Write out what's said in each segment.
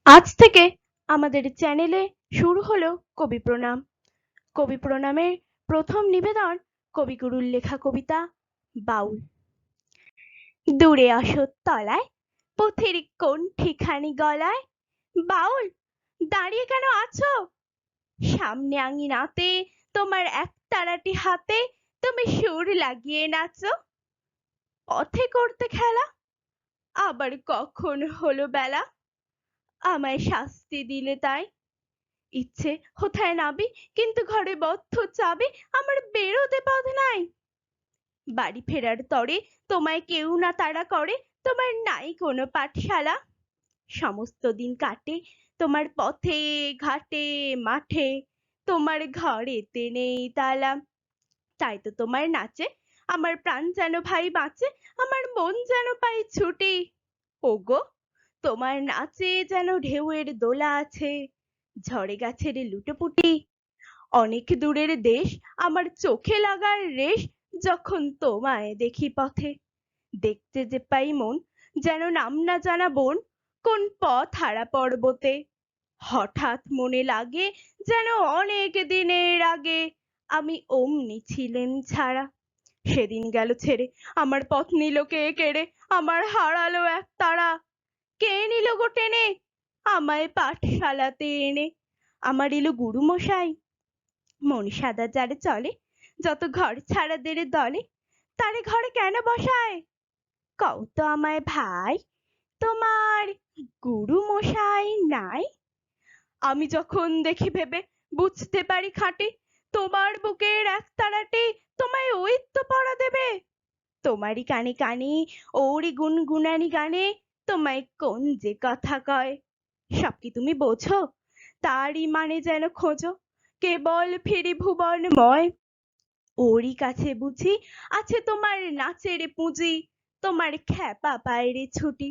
আজ থেকে আমাদের চ্যানেলে শুরু হলো কবি প্রণাম। কবি প্রণামের প্রথম নিবেদন কবিগুরুর লেখা কবিতা বাউল। দূরে অশোক তলায় পথের কোন ঠিকানি গলায়, বাউল দাঁড়িয়ে কেন আছো? সামনে আঙিনাতে তোমার একতারাটি হাতে তুমি সুর লাগিয়ে নাচো। পথে করতে খেলা, আবার কখন হলো বেলা, আমায় শাস্তি দিলে তাই। ইচ্ছে কোথায় নাবি, কিন্তু ঘরে বদ্ধ চাবি, আমার বেরোতে পথ নাই। বাড়ি ফেরার তরে তোমায় কেউ না তাড়া করে, তোমার নাই কোনো পাঠশালা। সমস্ত দিন কাটে তোমার পথে ঘাটে মাঠে, তোমার ঘরেতে নেই তালা। তাই তো তোমার নাচে আমার প্রাণ যেন ভাই বাঁচে, আমার মন যেন পাই ছুটি। ওগো, তোমার নাচে যেন ঢেউয়ের দোলা আছে, ঝড়ে গাছের লুটোপুটি। অনেক দূরের দেশ আমার চোখে লাগার রেশ, যখন তোমায় দেখি পথে। দেখতে যে পাই মন যেন নাম না জানা বন, কোন পথ হারা পর্বতে। হঠাৎ মনে লাগে যেন অনেক দিনের আগে আমি অমনি ছিলেন ছাড়া। সেদিন গেল ছেড়ে আমার পথ নিল কে কেড়ে, আমার হারালো এক তারা। কে নিল গো টেনে আমায় পাঠশালাতে এনে? আমার এলো গুরু মশাই, মন সাদা যারে চলে, যত ঘর ছাড়াদের দলে, তারে ঘরে কেন বসায়? কও তো আমায় ভাই, তোমার গুরু মশাই নাই? আমি যখন দেখি ভেবে বুঝতে পারি খাটে, তোমার বুকের এক তারাটে তোমায় ওই তো পড়া দেবে। তোমারই কানে কানে ওরই গুনগুনানি গানে, তোমায় কোন যে কথা কয়। সব কি তুমি বোঝো? তারই মানে যেন খোঁজো, কেবল ফিরি ভুবনময়। ওরই কাছে বুঝি আছে তোমার নাচের পুঁজি, তোমার খ্যাপা পায়ের ছুটি।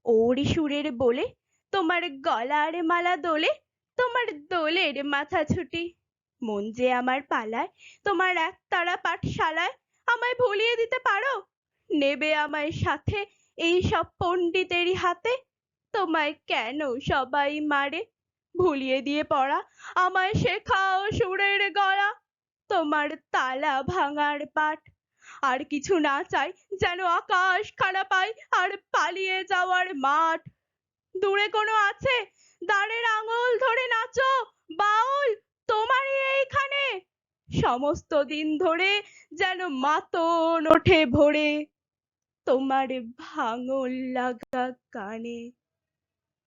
ওরই সুরের বলে তোমার গলার মালা দোলে, তোমার দোলের মাথা ছুটি। মন যে আমার পালায় তোমার একতারা পাঠশালায়, আমায় ভুলিয়ে দিতে পারো? নেবে আমায় সাথে এই সব পণ্ডিতেরই হাতে? তোমায় কেন সবাই মারে? ভুলিয়ে দিয়ে পড়া আমায় শেখাও সুরের গলা, তোমার তালা ভাঙার পাঠ। আর কিছু না চাই, যেন আকাশ খানা পাই আর পালিয়ে যাওয়ার মাঠ। দূরে কোনো আছে, দ্বারের আঙুল ধরে নাচো, বাউল তোমারই এইখানে। সমস্ত দিন ধরে যেন মাতন ওঠে ভোরে, তোমার ভাঙল লাগা কানে।